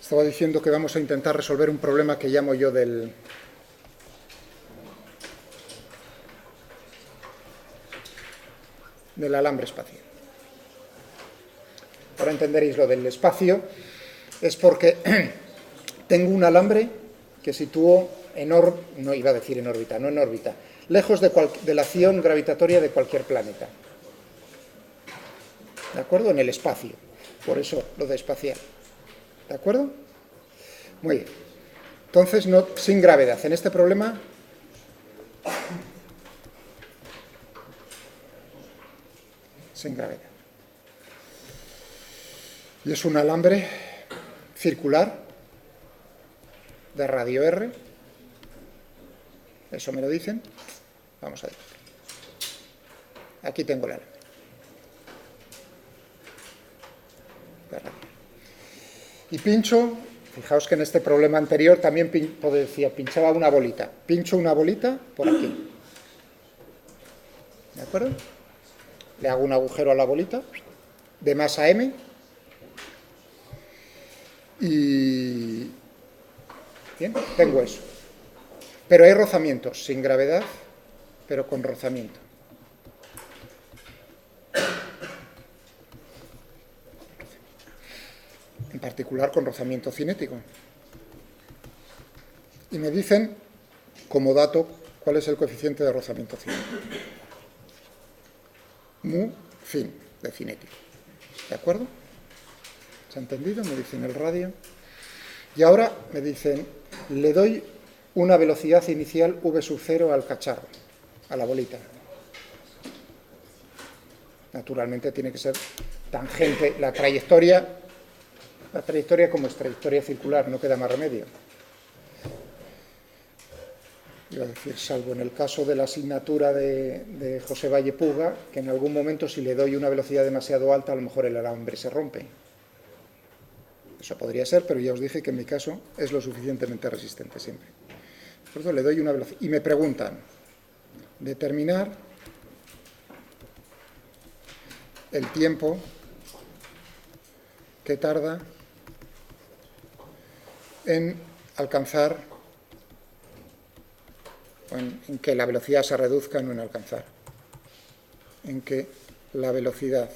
Estaba diciendo que vamos a intentar resolver un problema que llamo yo del alambre espacial. Ahora entenderéis lo del espacio. Es porque tengo un alambre que sitúo no iba a decir en órbita, no en órbita, lejos de la acción gravitatoria de cualquier planeta. ¿De acuerdo? En el espacio. Por eso lo de espacial. ¿De acuerdo? Muy bien. Entonces, sin gravedad. En este problema, sin gravedad. Y es un alambre circular de radio R. Eso me lo dicen. Vamos a ver. Aquí tengo el alambre. Y pincho, fijaos que en este problema anterior también decía, pinchaba una bolita. Pincho una bolita por aquí. ¿De acuerdo? Le hago un agujero a la bolita de masa M y bien, tengo eso. Pero hay rozamientos, sin gravedad, pero con rozamiento. En particular con rozamiento cinético. Y me dicen, como dato, cuál es el coeficiente de rozamiento cinético. Mu fin de cinético. ¿De acuerdo? ¿Se ha entendido? Me dicen el radio. Y ahora me dicen, le doy una velocidad inicial v sub 0 al cacharro, a la bolita. Naturalmente tiene que ser tangente, la trayectoria como es trayectoria circular, no queda más remedio. Iba a decir, salvo en el caso de la asignatura de José Valle Puga, que en algún momento si le doy una velocidad demasiado alta, a lo mejor el alambre se rompe. Eso podría ser, pero ya os dije que en mi caso es lo suficientemente resistente siempre. Por eso le doy una velocidad. Y me preguntan, determinar el tiempo que tarda en alcanzar, en que la velocidad se reduzca, no en alcanzar, en que la velocidad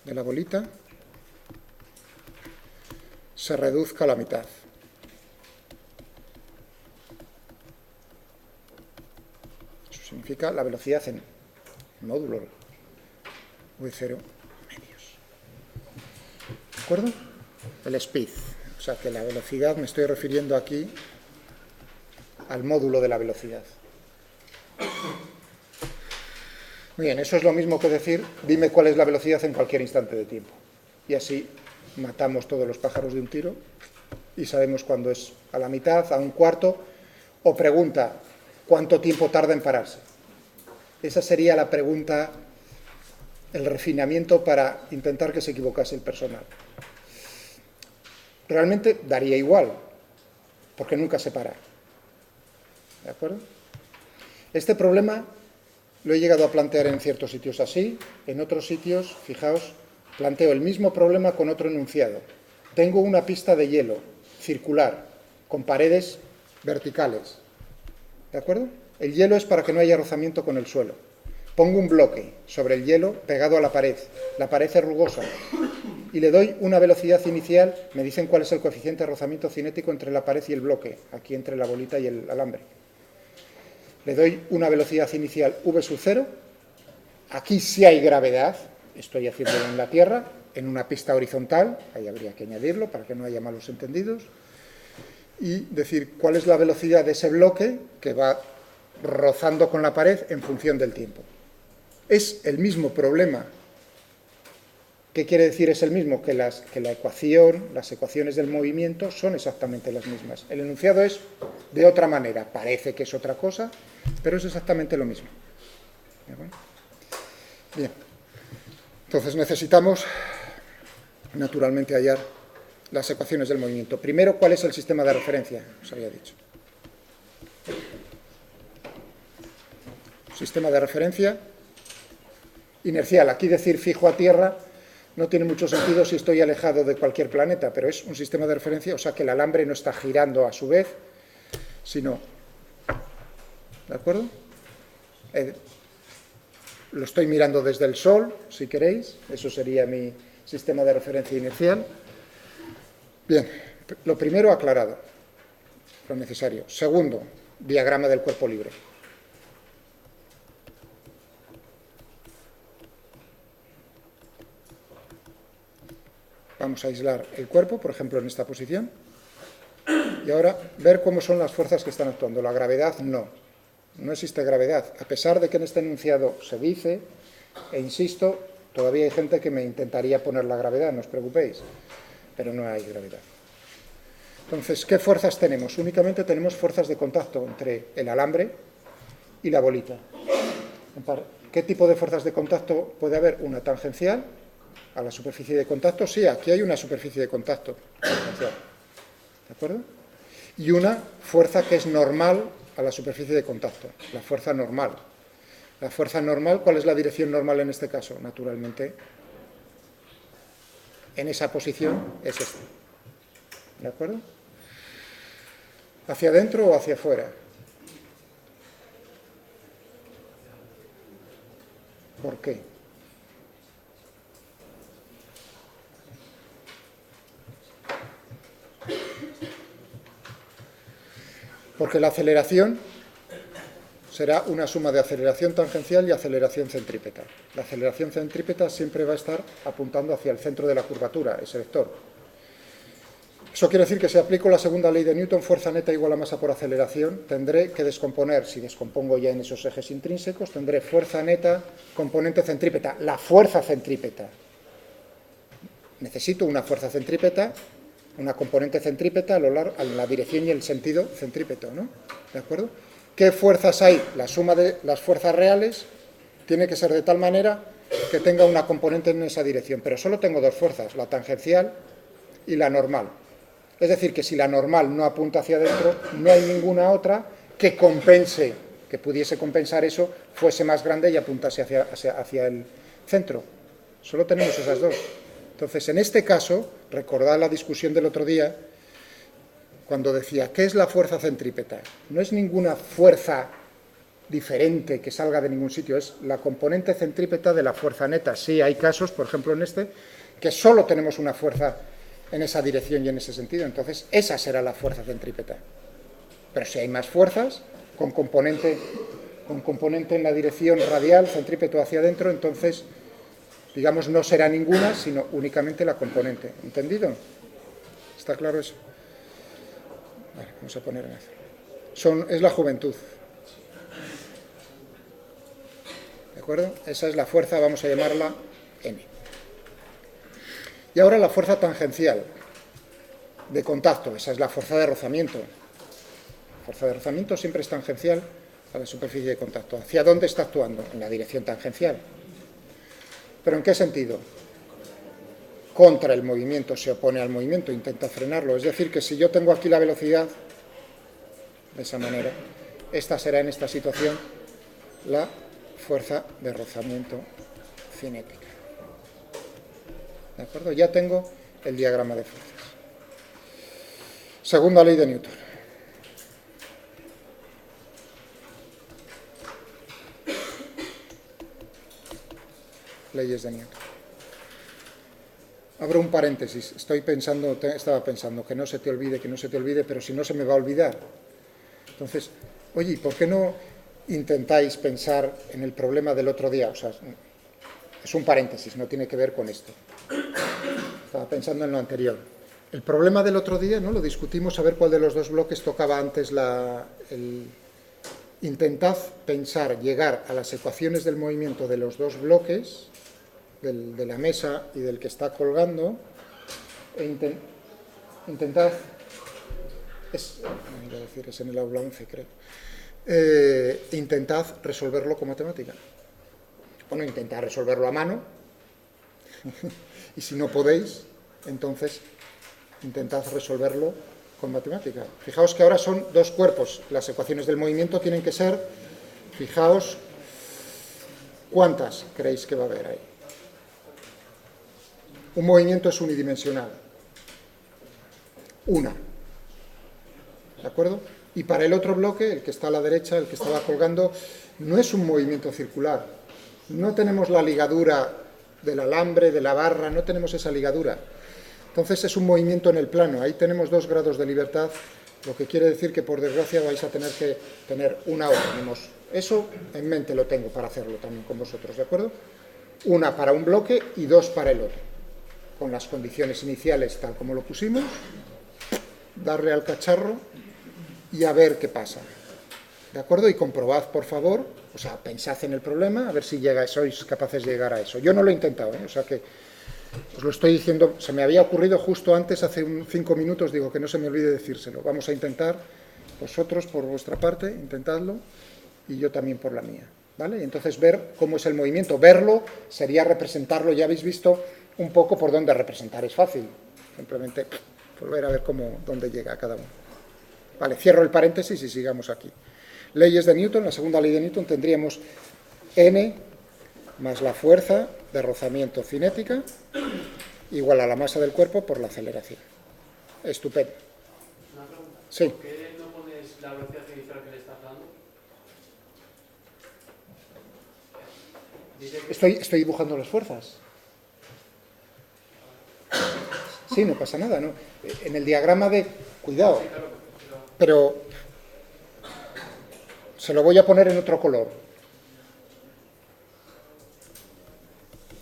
de la bolita se reduzca a la mitad. Eso significa la velocidad en módulo V0 medios. ¿De acuerdo? El speed. O sea que la velocidad, me estoy refiriendo aquí al módulo de la velocidad. Muy bien, eso es lo mismo que decir, dime cuál es la velocidad en cualquier instante de tiempo. Y así matamos todos los pájaros de un tiro y sabemos cuándo es a la mitad, a un cuarto, o pregunta, ¿cuánto tiempo tarda en pararse? Esa sería la pregunta, el refinamiento para intentar que se equivocase el personal. Realmente daría igual, porque nunca se para. ¿De acuerdo? Este problema lo he llegado a plantear en ciertos sitios así, en otros sitios, fijaos, planteo el mismo problema con otro enunciado. Tengo una pista de hielo circular, con paredes verticales. ¿De acuerdo? El hielo es para que no haya rozamiento con el suelo. Pongo un bloque sobre el hielo pegado a la pared. La pared es rugosa. Y le doy una velocidad inicial, me dicen cuál es el coeficiente de rozamiento cinético entre la pared y el bloque, aquí entre la bolita y el alambre. Le doy una velocidad inicial v sub 0, aquí sí hay gravedad, estoy haciéndolo en la Tierra, en una pista horizontal, ahí habría que añadirlo para que no haya malos entendidos, y decir cuál es la velocidad de ese bloque que va rozando con la pared en función del tiempo. Es el mismo problema. ¿Qué quiere decir es el mismo? Que la ecuación, las ecuaciones del movimiento son exactamente las mismas. El enunciado es de otra manera, parece que es otra cosa, pero es exactamente lo mismo. Bien. Entonces necesitamos, naturalmente, hallar las ecuaciones del movimiento. Primero, ¿cuál es el sistema de referencia? Os había dicho. Sistema de referencia inercial. Aquí decir fijo a tierra no tiene mucho sentido si estoy alejado de cualquier planeta, pero es un sistema de referencia, o sea que el alambre no está girando a su vez, sino... ¿De acuerdo? Lo estoy mirando desde el Sol, si queréis, eso sería mi sistema de referencia inicial. Bien, lo primero aclarado, lo necesario. Segundo, diagrama del cuerpo libre. Vamos a aislar el cuerpo, por ejemplo, en esta posición. Y ahora ver cómo son las fuerzas que están actuando. La gravedad, no existe gravedad. A pesar de que en este enunciado se dice, e insisto, todavía hay gente que me intentaría poner la gravedad, no os preocupéis, pero no hay gravedad. Entonces, ¿qué fuerzas tenemos? Únicamente tenemos fuerzas de contacto entre el alambre y la bolita. ¿Qué tipo de fuerzas de contacto puede haber? Una tangencial a la superficie de contacto. Sí, aquí hay una superficie de contacto tangencial. ¿De acuerdo? Y una fuerza que es normal a la superficie de contacto, la fuerza normal. La fuerza normal, ¿cuál es la dirección normal en este caso? Naturalmente, en esa posición es esta. ¿De acuerdo? ¿Hacia adentro o hacia afuera? ¿Por qué? Porque la aceleración será una suma de aceleración tangencial y aceleración centrípeta. La aceleración centrípeta siempre va a estar apuntando hacia el centro de la curvatura, ese vector. Eso quiere decir que si aplico la segunda ley de Newton, fuerza neta igual a masa por aceleración, tendré que descomponer, si descompongo ya en esos ejes intrínsecos, tendré fuerza neta, componente centrípeta, la fuerza centrípeta. Necesito una fuerza centrípeta, una componente centrípeta en la dirección y el sentido centrípeto, ¿no? ¿De acuerdo? ¿Qué fuerzas hay? La suma de las fuerzas reales tiene que ser de tal manera que tenga una componente en esa dirección, pero solo tengo dos fuerzas, la tangencial y la normal. Es decir, que si la normal no apunta hacia adentro, no hay ninguna otra que compense, que pudiese compensar eso, fuese más grande y apuntase hacia el centro. Solo tenemos esas dos. Entonces, en este caso, recordad la discusión del otro día, cuando decía, ¿qué es la fuerza centrípeta? No es ninguna fuerza diferente que salga de ningún sitio, es la componente centrípeta de la fuerza neta. Sí, hay casos, por ejemplo en este, que solo tenemos una fuerza en esa dirección y en ese sentido, entonces esa será la fuerza centrípeta. Pero si hay más fuerzas, con componente en la dirección radial, centrípeto hacia adentro, entonces, digamos, no será ninguna, sino únicamente la componente. ¿Entendido? ¿Está claro eso? Vale, vamos a poner en eso. Es la juventud. ¿De acuerdo? Esa es la fuerza, vamos a llamarla N. Y ahora la fuerza tangencial de contacto, esa es la fuerza de rozamiento. La fuerza de rozamiento siempre es tangencial a la superficie de contacto. ¿Hacia dónde está actuando? En la dirección tangencial. ¿Pero en qué sentido? Contra el movimiento, se opone al movimiento, intenta frenarlo. Es decir, que si yo tengo aquí la velocidad, de esa manera, esta será en esta situación la fuerza de rozamiento cinética. ¿De acuerdo? Ya tengo el diagrama de fuerzas. Segunda ley de Newton. Leyes de Newton. Abro un paréntesis. Estaba pensando que no se te olvide, pero si no se me va a olvidar. Entonces, oye, ¿por qué no intentáis pensar en el problema del otro día? O sea, es un paréntesis, no tiene que ver con esto. Estaba pensando en lo anterior. El problema del otro día, ¿no? Lo discutimos a ver cuál de los dos bloques tocaba antes intentad pensar, llegar a las ecuaciones del movimiento de los dos bloques, de la mesa y del que está colgando, e intentad, es en el aula 11 creo, intentad resolverlo con matemática. Bueno, intentad resolverlo a mano, y si no podéis, entonces intentad resolverlo con matemática. Fijaos que ahora son dos cuerpos, las ecuaciones del movimiento tienen que ser, fijaos, ¿cuántas creéis que va a haber ahí? Un movimiento es unidimensional. Una. ¿De acuerdo? Y para el otro bloque, el que está a la derecha, el que estaba colgando, no es un movimiento circular. No tenemos la ligadura del alambre, de la barra, no tenemos esa ligadura. Entonces es un movimiento en el plano. Ahí tenemos 2 grados de libertad, lo que quiere decir que por desgracia vais a tener que tener una hora. Eso en mente lo tengo para hacerlo también con vosotros, ¿de acuerdo? Una para un bloque y 2 para el otro. Con las condiciones iniciales tal como lo pusimos, darle al cacharro y a ver qué pasa. ¿De acuerdo? Y comprobad, por favor, o sea, pensad en el problema, a ver si sois capaces de llegar a eso. Yo no lo he intentado, o sea que os lo estoy diciendo, se me había ocurrido justo antes, hace 5 minutos, digo que no se me olvide decírselo. Vamos a intentar, vosotros por vuestra parte, intentadlo, y yo también por la mía, ¿vale? Y entonces ver cómo es el movimiento. Verlo sería representarlo, ya habéis visto un poco por dónde representar, es fácil. Simplemente volver a ver dónde llega cada uno. Vale, cierro el paréntesis y sigamos aquí. Leyes de Newton, la segunda ley de Newton, tendríamos N más la fuerza de rozamiento cinética igual a la masa del cuerpo por la aceleración. Estupendo. Una pregunta. Sí. ¿Por qué no pones la velocidad inicial que le estás dando? Estoy dibujando las fuerzas. Sí, no pasa nada, ¿no? En el diagrama de... Cuidado. Sí, claro, Pero se lo voy a poner en otro color.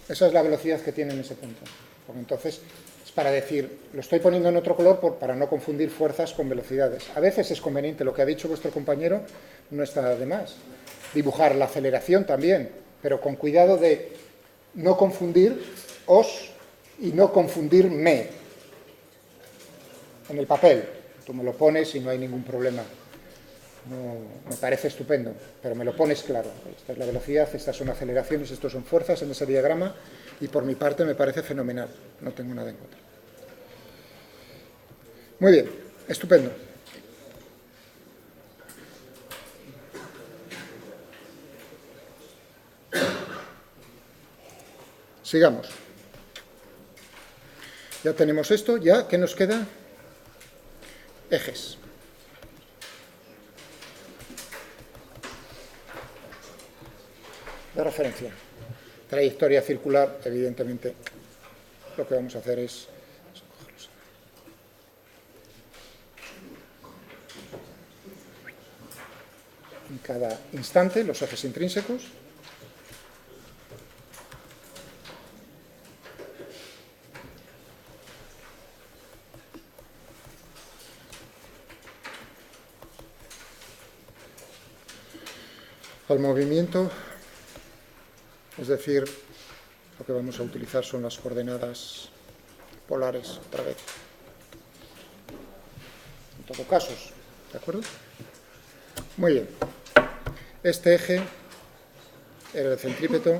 Esa es la velocidad que tiene en ese punto. Porque entonces es para decir, lo estoy poniendo en otro color para no confundir fuerzas con velocidades. A veces es conveniente, lo que ha dicho vuestro compañero no está de más. Dibujar la aceleración también, pero con cuidado de no confundir os y no confundirme en el papel. Tú me lo pones y no hay ningún problema. No, me parece estupendo, pero me lo pones claro. Esta es la velocidad, estas son aceleraciones, estos son fuerzas en ese diagrama y por mi parte me parece fenomenal. No tengo nada en contra. Muy bien, estupendo. Sigamos. Ya tenemos esto, ya, ¿qué nos queda? Ejes. De referencia. Trayectoria circular, evidentemente, lo que vamos a hacer es... En cada instante, los ejes intrínsecos. Al movimiento, es decir, lo que vamos a utilizar son las coordenadas polares otra vez. En todo caso, ¿de acuerdo? Muy bien. Este eje era el centrípeto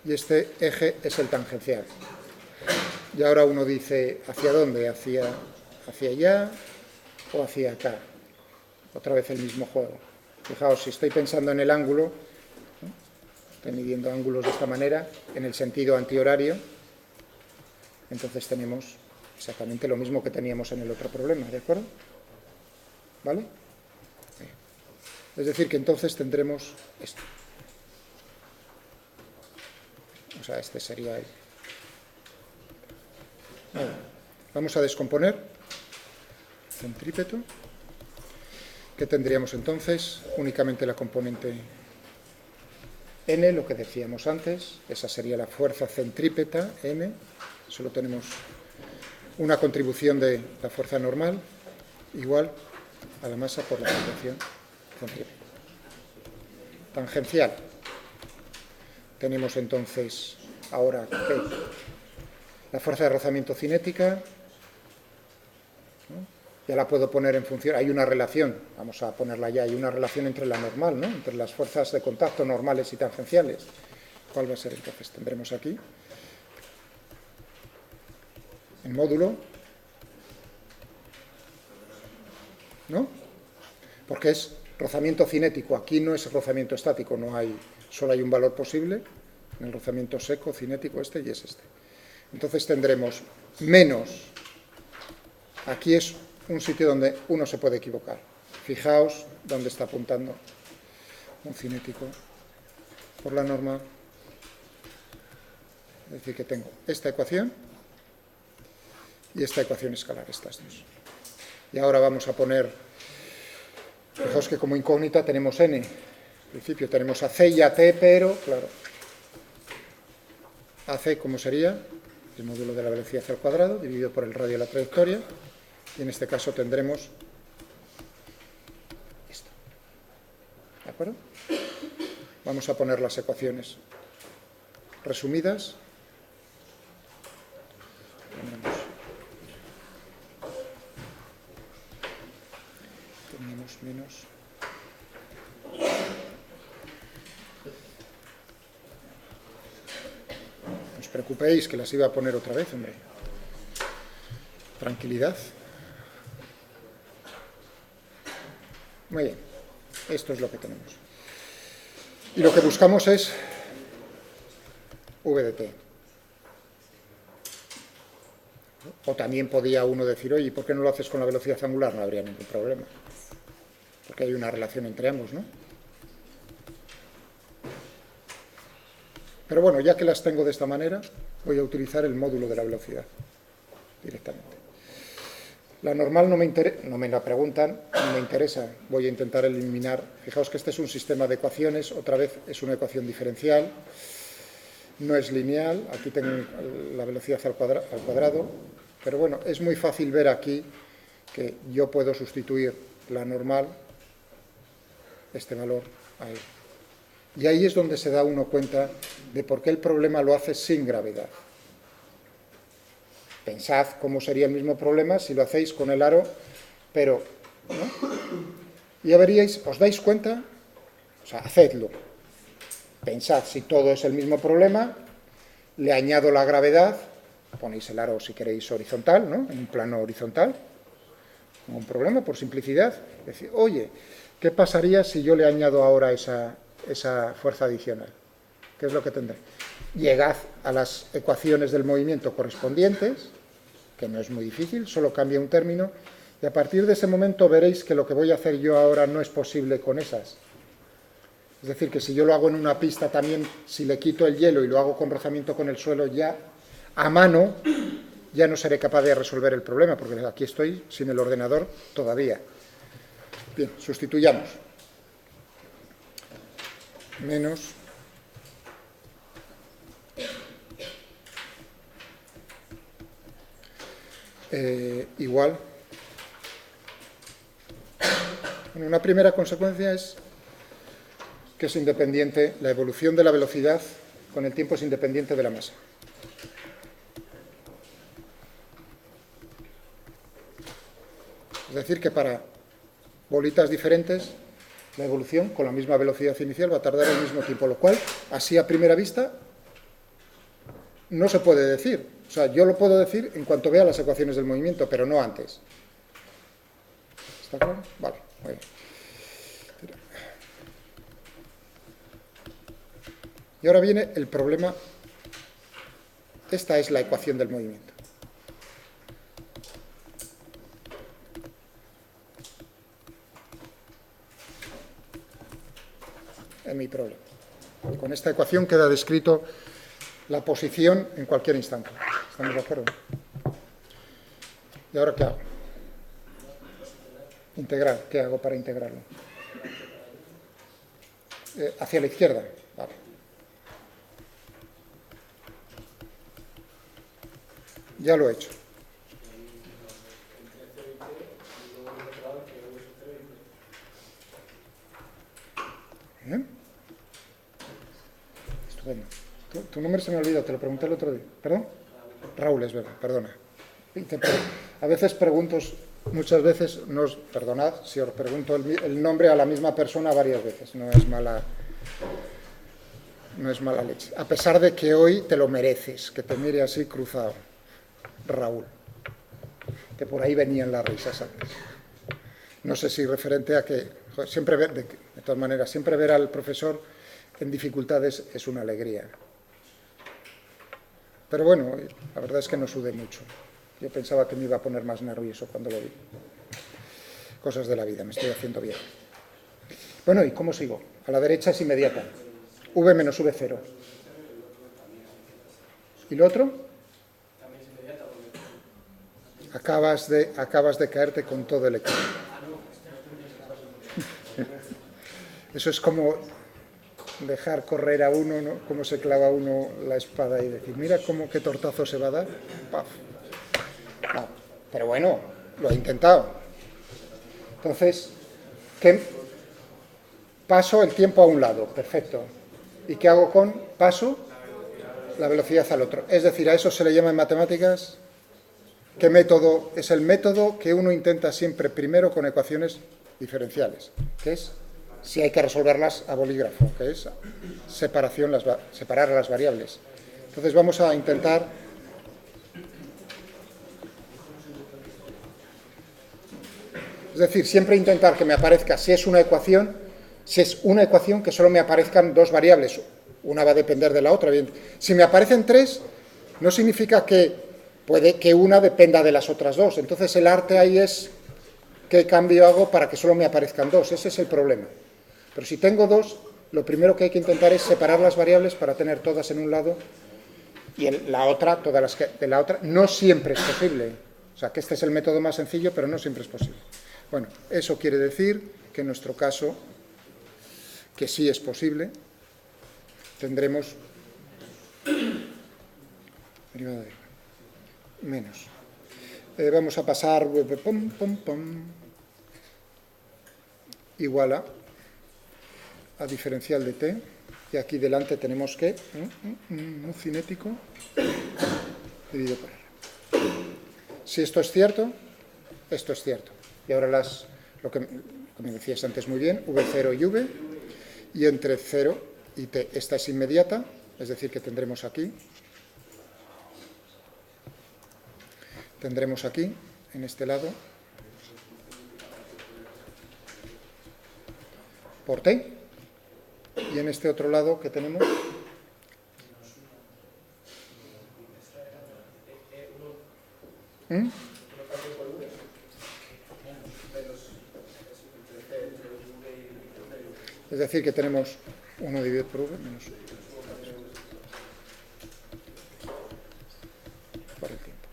y este eje es el tangencial. Y ahora uno dice, ¿hacia dónde? ¿Hacia allá o hacia acá? Otra vez el mismo juego. Fijaos, si estoy pensando en el ángulo, ¿no? Estoy midiendo ángulos de esta manera, en el sentido antihorario, entonces tenemos exactamente lo mismo que teníamos en el otro problema, ¿de acuerdo? ¿Vale? Es decir, que entonces tendremos esto. O sea, este sería el... Vale. Vamos a descomponer centrípeto. ¿Qué tendríamos entonces? Únicamente la componente N, lo que decíamos antes, esa sería la fuerza centrípeta, N, solo tenemos una contribución de la fuerza normal, igual a la masa por la contribución centrípeta. Tangencial. Tenemos entonces ahora ¿qué? La fuerza de rozamiento cinética, ¿no? Ya la puedo poner en función, hay una relación, vamos a ponerla ya, hay una relación entre la normal, ¿no? Entre las fuerzas de contacto normales y tangenciales. ¿Cuál va a ser entonces? Tendremos aquí el módulo, ¿no? Porque es rozamiento cinético, aquí no es rozamiento estático, solo hay un valor posible, en el rozamiento seco, cinético este y es este. Entonces tendremos menos, aquí es un sitio donde uno se puede equivocar. Fijaos dónde está apuntando un cinético por la norma. Es decir, que tengo esta ecuación y esta ecuación escalar, estas dos. Y ahora vamos a poner, fijaos que como incógnita tenemos n. En principio tenemos AC y AT, pero, claro, AC, ¿cómo sería? El módulo de la velocidad al cuadrado, dividido por el radio de la trayectoria, y en este caso tendremos esto. ¿De acuerdo? Vamos a poner las ecuaciones resumidas. Tenemos menos. No os preocupéis que las iba a poner otra vez, hombre. Tranquilidad. Muy bien. Esto es lo que tenemos. Y lo que buscamos es v de t. O también podía uno decir, oye, ¿por qué no lo haces con la velocidad angular? No habría ningún problema. Porque hay una relación entre ambos, ¿no? Pero bueno, ya que las tengo de esta manera, voy a utilizar el módulo de la velocidad directamente. La normal no me la preguntan, no me interesa. Voy a intentar eliminar. Fijaos que este es un sistema de ecuaciones, otra vez es una ecuación diferencial, no es lineal, aquí tengo la velocidad al cuadrado, pero bueno, es muy fácil ver aquí que yo puedo sustituir la normal, este valor, ahí. Y ahí es donde se da uno cuenta de por qué el problema lo hace sin gravedad. Pensad cómo sería el mismo problema si lo hacéis con el aro, pero, ¿no? Ya veríais, ¿os dais cuenta? O sea, hacedlo. Pensad si todo es el mismo problema, le añado la gravedad, ponéis el aro si queréis horizontal, ¿no? En un plano horizontal, ningún problema, por simplicidad. Decir, oye, ¿qué pasaría si yo le añado ahora esa fuerza adicional? ¿Qué es lo que tendré? Llegad a las ecuaciones del movimiento correspondientes, que no es muy difícil, solo cambia un término, y a partir de ese momento veréis que lo que voy a hacer yo ahora no es posible con esas. Es decir, que si yo lo hago en una pista también, si le quito el hielo y lo hago con rozamiento con el suelo, ya a mano, ya no seré capaz de resolver el problema, porque aquí estoy sin el ordenador todavía. Bien, sustituyamos. Menos igual. Bueno, una primera consecuencia es que es independiente, la evolución de la velocidad con el tiempo es independiente de la masa. Es decir, que para bolitas diferentes, la evolución con la misma velocidad inicial va a tardar el mismo tiempo, lo cual, así a primera vista, no se puede decir. O sea, yo lo puedo decir en cuanto vea las ecuaciones del movimiento, pero no antes. ¿Está claro? Vale, muy bien. Y ahora viene el problema. Esta es la ecuación del movimiento. Es mi problema. Con esta ecuación queda descrito la posición en cualquier instante. ¿Estamos de acuerdo? ¿Y ahora qué hago? Integrar. ¿Qué hago para integrarlo? Hacia la izquierda. Vale. Ya lo he hecho. ¿Bien? Estupendo. Tu nombre se me olvidó, te lo pregunté el otro día. ¿Perdón? Raúl, es verdad, perdona. A veces pregunto, muchas veces, perdonad si os pregunto el nombre a la misma persona varias veces, no es mala leche. A pesar de que hoy te lo mereces, que te mire así cruzado. Raúl. Que por ahí venían las risas antes. No sé si referente a que, siempre ver, de todas maneras, siempre ver al profesor en dificultades es una alegría. Pero bueno, la verdad es que no sudé mucho. Yo pensaba que me iba a poner más nervioso cuando lo vi. Cosas de la vida, me estoy haciendo viejo. Bueno, ¿y cómo sigo? A la derecha es inmediata. V menos V0. ¿Y lo otro? Acabas de caerte con todo el equipo. Eso es como dejar correr a uno, ¿no? Cómo se clava uno la espada y decir, mira qué tortazo se va a dar. ¡Paf! No, pero bueno, lo he intentado. Entonces, ¿qué? Paso el tiempo a un lado, perfecto. ¿Y qué hago con paso? La velocidad al otro. Es decir, a eso se le llama en matemáticas, ¿qué método? Es el método que uno intenta siempre primero con ecuaciones diferenciales, que es, si hay que resolverlas a bolígrafo, que es separar las variables. Entonces vamos a intentar es decir, siempre intentar que me aparezca, si es una ecuación que solo me aparezcan dos variables, una va a depender de la otra. Bien. Si me aparecen tres, no significa que puede que una dependa de las otras dos. Entonces el arte ahí es qué cambio hago para que solo me aparezcan dos. Ese es el problema. Pero si tengo dos, lo primero que hay que intentar es separar las variables para tener todas en un lado y la otra, todas las de la otra. No siempre es posible. O sea, que este es el método más sencillo, pero no siempre es posible. Bueno, eso quiere decir que en nuestro caso, que sí es posible, tendremos menos. Vamos a pasar igual a diferencial de t, y aquí delante tenemos que un cinético dividido por r. Si esto es cierto, esto es cierto. Y ahora lo que me decías antes muy bien, v0 y v, y entre 0 y t. Esta es inmediata, es decir, que tendremos aquí, en este lado, por t, y en este otro lado que tenemos, es decir, que tenemos 1 dividido por v menos por el tiempo.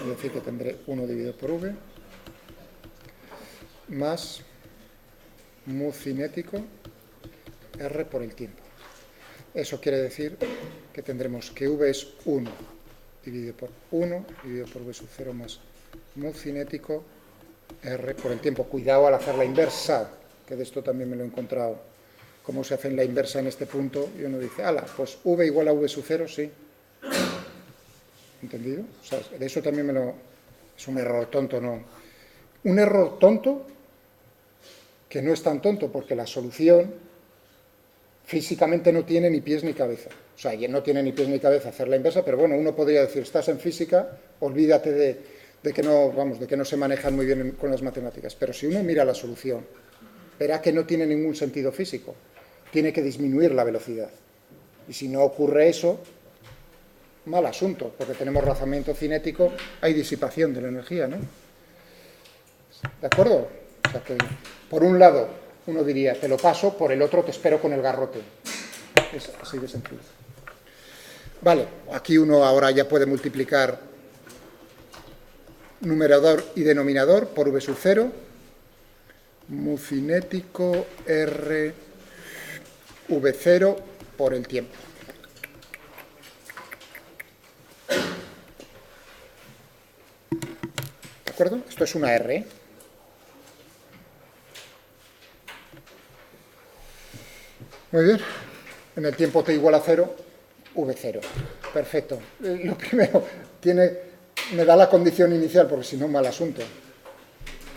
Es decir, que tendré 1 dividido por v más mu cinético r por el tiempo. Eso quiere decir que tendremos que v es 1 dividido por 1 dividido por v sub 0 más mu cinético r por el tiempo. Cuidado al hacer la inversa, que de esto también me lo he encontrado. ¿Cómo se hace en la inversa en este punto? Y uno dice, ala, pues v igual a v sub 0, sí. ¿Entendido? O sea, de eso también es un error tonto, ¿no? Un error tonto que no es tan tonto, porque la solución físicamente no tiene ni pies ni cabeza. O sea, no tiene ni pies ni cabeza hacer la inversa, pero bueno, uno podría decir, estás en física, olvídate de que no se manejan muy bien con las matemáticas. Pero si uno mira la solución, verá que no tiene ningún sentido físico. Tiene que disminuir la velocidad. Y si no ocurre eso, mal asunto, porque tenemos rozamiento cinético, hay disipación de la energía, ¿no? ¿De acuerdo? O sea que, por un lado, uno diría, te lo paso, por el otro te espero con el garrote. Es así de sencillo. Vale, aquí uno ahora ya puede multiplicar numerador y denominador por v sub 0, mu cinético r v0 por el tiempo. ¿De acuerdo? Esto es una R. Muy bien. En el tiempo t igual a 0, v0. Perfecto. Lo primero, me da la condición inicial, porque si no, mal asunto.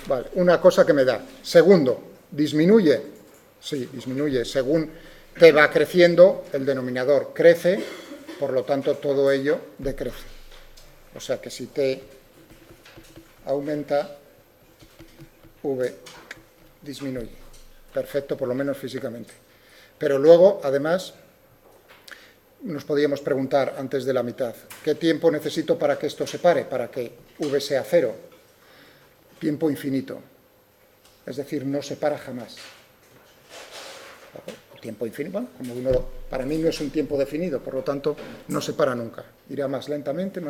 Vale, una cosa que me da. Segundo, ¿disminuye? Sí, disminuye. Según t va creciendo, el denominador crece, por lo tanto, todo ello decrece. O sea que si t aumenta, v disminuye. Perfecto, por lo menos físicamente. Pero luego, además, nos podíamos preguntar antes de la mitad, ¿qué tiempo necesito para que esto se pare, para que v sea 0? Tiempo infinito, es decir, no se para jamás. Tiempo infinito, bueno, como para mí no es un tiempo definido, por lo tanto no se para nunca. Irá más lentamente,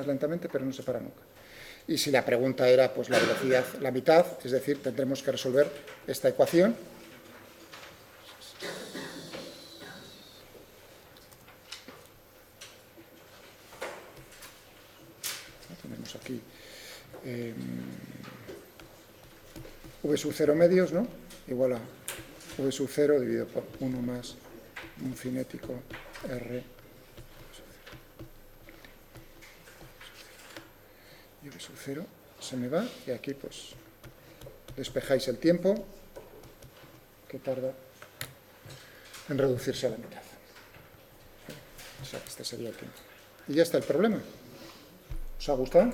pero no se para nunca. Y si la pregunta era pues la velocidad, la mitad, es decir, tendremos que resolver esta ecuación. Tenemos aquí v sub 0 medios, ¿no? Igual a v sub 0 dividido por 1 más un cinético r y v sub 0 se me va, y aquí pues despejáis el tiempo que tarda en reducirse a la mitad. O sea, este sería el tiempo. Y ya está el problema. ¿Os ha gustado?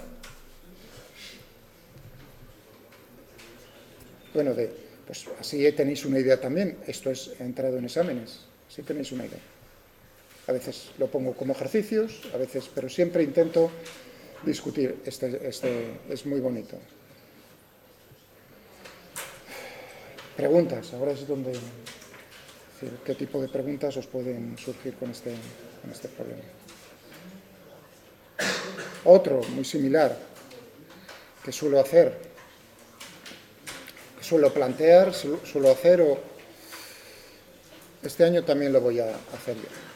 Bueno, pues así tenéis una idea también. Esto es entrado en exámenes. Así tenéis una idea. A veces lo pongo como ejercicios, a veces, pero siempre intento discutir. Este es muy bonito. Preguntas. Ahora es donde... ¿Qué tipo de preguntas os pueden surgir con este problema? Otro muy similar que suelo hacer, que suelo plantear, suelo hacer, este año también lo voy a hacer yo.